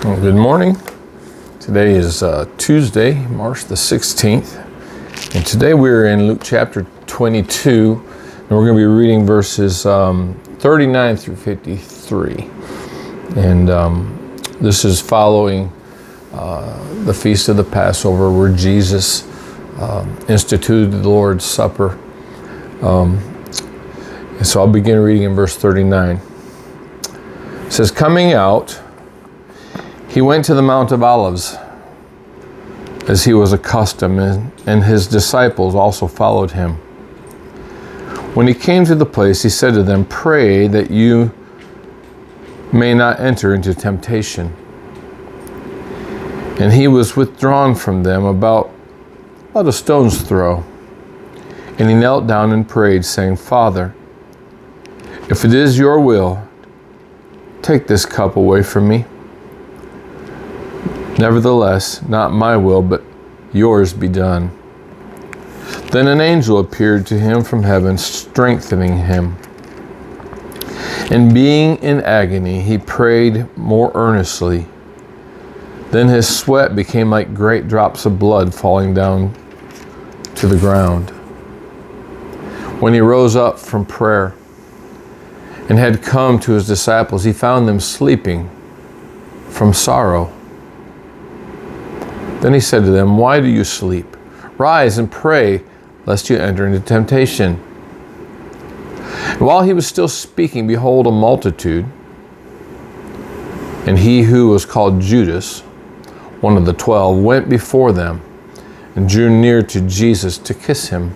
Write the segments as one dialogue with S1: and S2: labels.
S1: Well, good morning. Today is Tuesday, March the 16th. And today we're in Luke chapter 22, and we're going to be reading verses 39 through 53. And this is following the Feast of the Passover, where Jesus instituted the Lord's Supper. And so I'll begin reading in verse 39. It says, "Coming out, he went to the Mount of Olives, as he was accustomed, and his disciples also followed him. When he came to the place, he said to them, 'Pray that you may not enter into temptation.' And he was withdrawn from them about a stone's throw. And he knelt down and prayed, saying, 'Father, if it is your will, take this cup away from me. Nevertheless, not my will, but yours be done.' Then an angel appeared to him from heaven, strengthening him. And being in agony, he prayed more earnestly. Then his sweat became like great drops of blood falling down to the ground. When he rose up from prayer and had come to his disciples, he found them sleeping from sorrow. Then he said to them, 'Why do you sleep? Rise and pray, lest you enter into temptation.' And while he was still speaking, behold, a multitude, and he who was called Judas, one of the 12, went before them and drew near to Jesus to kiss him.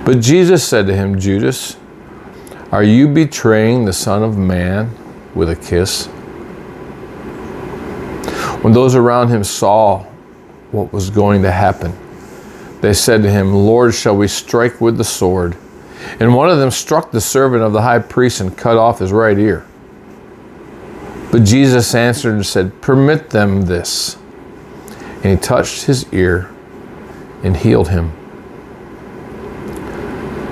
S1: But Jesus said to him, 'Judas, are you betraying the Son of Man with a kiss?' When those around him saw what was going to happen, they said to him, 'Lord, shall we strike with the sword?' And one of them struck the servant of the high priest and cut off his right ear. But Jesus answered and said, 'Permit them this.' And he touched his ear and healed him.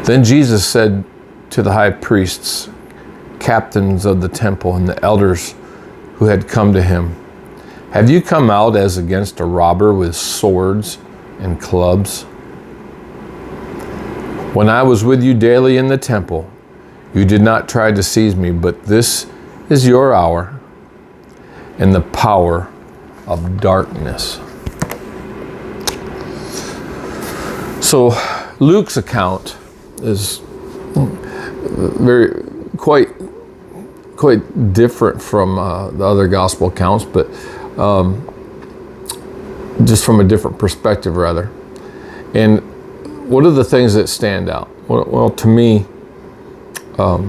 S1: Then Jesus said to the high priests, captains of the temple, and the elders who had come to him, 'Have you come out as against a robber with swords and clubs? When I was with you daily in the temple, you did not try to seize me, but this is your hour and the power of darkness.'" So Luke's account is quite different from the other gospel accounts, but just from a different perspective, rather. And what are the things that stand out? Well, to me, of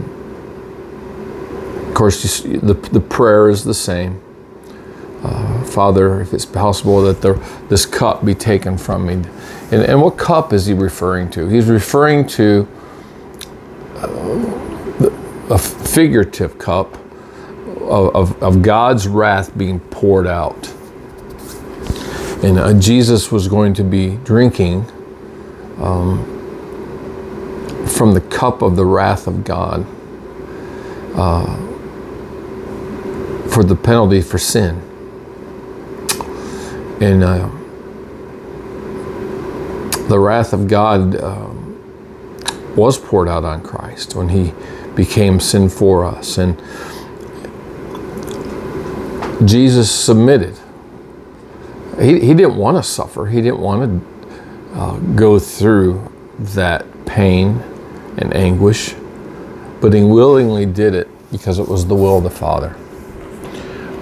S1: course, the prayer is the same. "Father, if it's possible that this cup be taken from me." And what cup is he referring to? He's referring to a figurative cup of God's wrath being poured out. And Jesus was going to be drinking from the cup of the wrath of God for the penalty for sin. And the wrath of God was poured out on Christ when he became sin for us. And Jesus submitted. He didn't want to suffer. He didn't want to go through that pain and anguish, but he willingly did it because it was the will of the Father.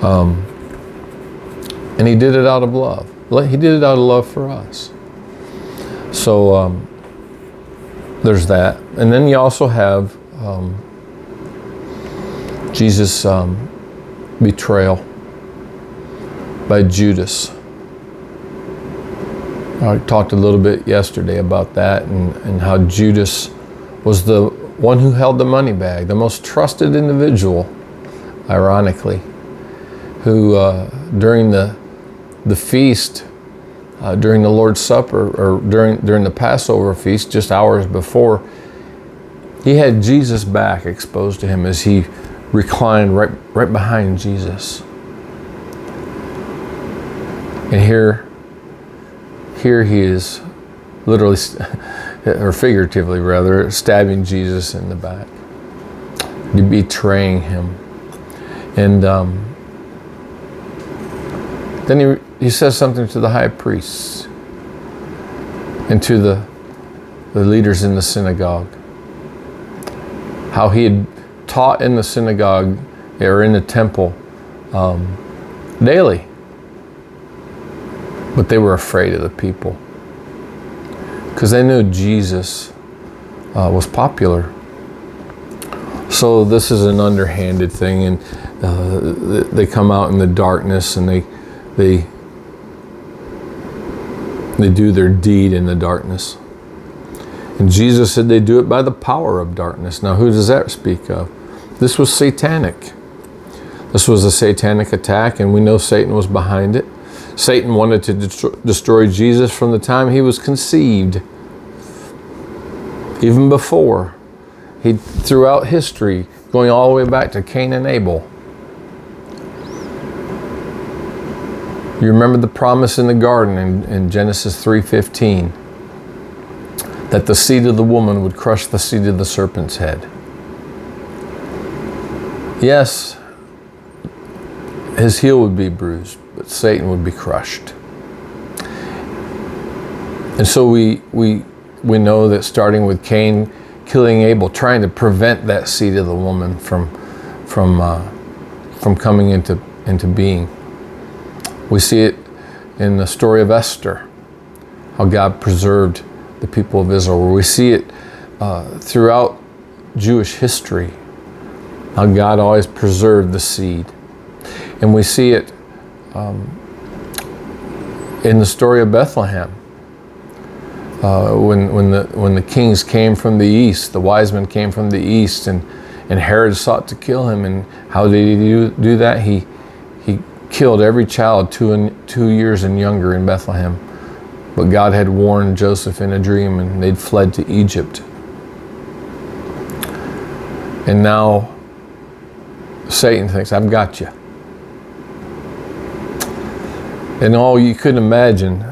S1: And he did it out of love. He did it out of love for us. So there's that. And then you also have Jesus' betrayal by Judas. I talked a little bit yesterday about that and how Judas was the one who held the money bag, the most trusted individual, ironically, who during the feast, during the Lord's Supper, or during the Passover feast, just hours before, he had Jesus' back exposed to him as he reclined right behind Jesus. And here he is literally, or figuratively rather, stabbing Jesus in the back, betraying him. And then he says something to the high priests and to the leaders in the synagogue. How he had taught in the synagogue or in the temple daily. But they were afraid of the people because they knew Jesus was popular. So this is an underhanded thing, and they come out in the darkness and they do their deed in the darkness. And Jesus said they do it by the power of darkness. Now, who does that speak of? This was satanic. This was a satanic attack, and we know Satan was behind it. Satan wanted to destroy Jesus from the time he was conceived. Even before. Throughout history, going all the way back to Cain and Abel. You remember the promise in the garden in Genesis 3:15 that the seed of the woman would crush the seed of the serpent's head. Yes, his heel would be bruised, but Satan would be crushed. And so we know that starting with Cain killing Abel, trying to prevent that seed of the woman from coming into being. We see it in the story of Esther, how God preserved the people of Israel. We see it throughout Jewish history, how God always preserved the seed. And we see it in the story of Bethlehem. When the kings came from the east, the wise men came from the east, and Herod sought to kill him. And how did he do that? He killed every child 2 years and younger in Bethlehem. But God had warned Joseph in a dream, and they'd fled to Egypt. And now Satan thinks, I've got you. And all you couldn't imagine,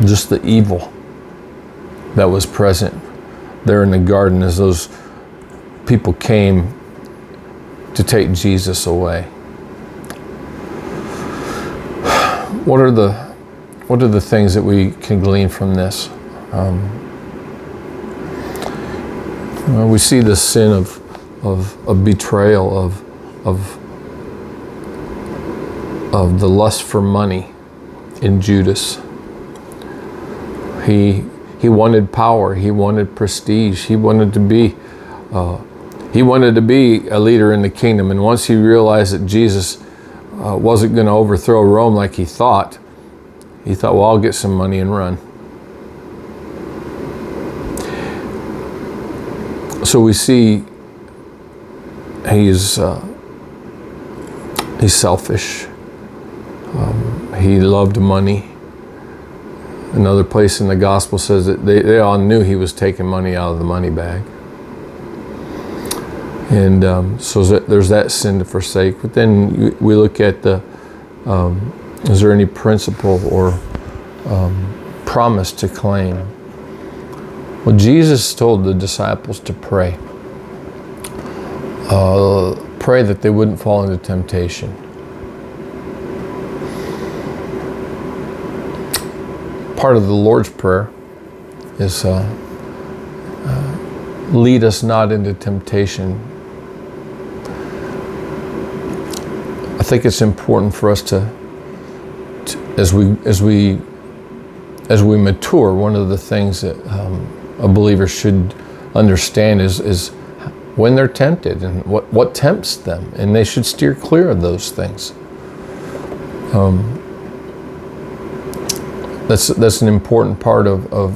S1: just the evil that was present there in the garden as those people came to take Jesus away. What are the things that we can glean from this? We see the sin of betrayal, of the lust for money in Judas. He wanted power. He wanted prestige. He wanted to be a leader in the kingdom. And once he realized that Jesus wasn't going to overthrow Rome like he thought, well, I'll get some money and run. So we see he's selfish. He loved money. Another place in the gospel says that they all knew he was taking money out of the money bag. And so there's that sin to forsake. But then we look at is there any principle or promise to claim? Well, Jesus told the disciples to pray. Pray that they wouldn't fall into temptation. Part of the Lord's Prayer is lead us not into temptation. I think it's important for us to as we mature, one of the things that a believer should understand is when they're tempted and what tempts them, and they should steer clear of those things. That's an important part of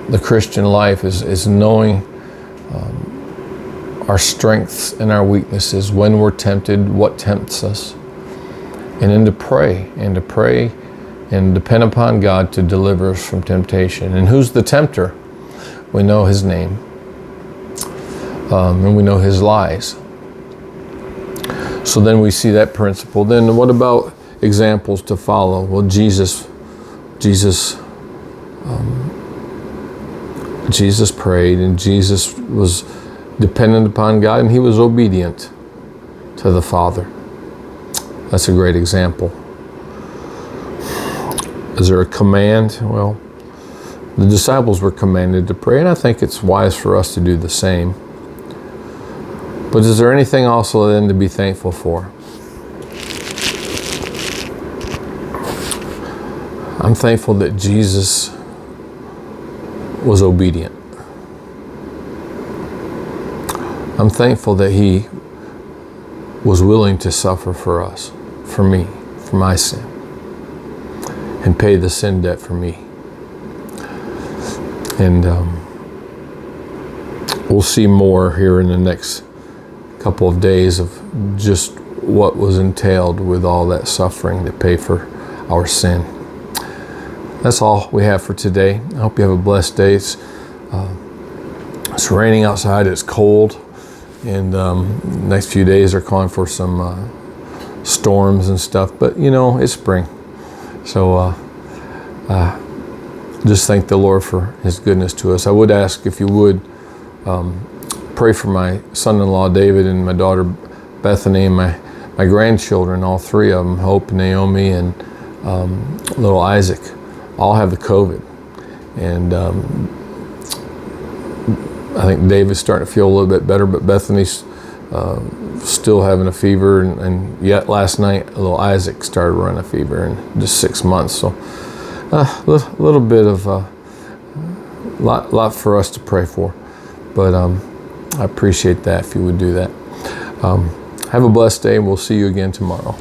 S1: the Christian life is knowing our strengths and our weaknesses, when we're tempted, what tempts us, and then to pray and depend upon God to deliver us from temptation. And who's the tempter? We know his name, and we know his lies. So then we see that principle. Then what about examples to follow? Well, Jesus prayed, and Jesus was dependent upon God, and he was obedient to the Father. That's a great example. Is there a command? Well, the disciples were commanded to pray, and I think it's wise for us to do the same. But is there anything also then to be thankful for? I'm thankful that Jesus was obedient. I'm thankful that he was willing to suffer for us, for me, for my sin, and pay the sin debt for me. And we'll see more here in the next couple of days of just what was entailed with all that suffering to pay for our sin. That's all we have for today. I hope you have a blessed day. It's raining outside, it's cold, and next few days are calling for some storms and stuff, but you know, it's spring. So just thank the Lord for his goodness to us. I would ask if you would pray for my son-in-law David and my daughter Bethany and my grandchildren, all three of them, Hope, Naomi, and little Isaac, all have the COVID. And I think David's starting to feel a little bit better, but Bethany's still having a fever, and yet last night little Isaac started running a fever in just 6 months. So a little bit of lot for us to pray for, but I appreciate that if you would do that. Have a blessed day, and we'll see you again tomorrow.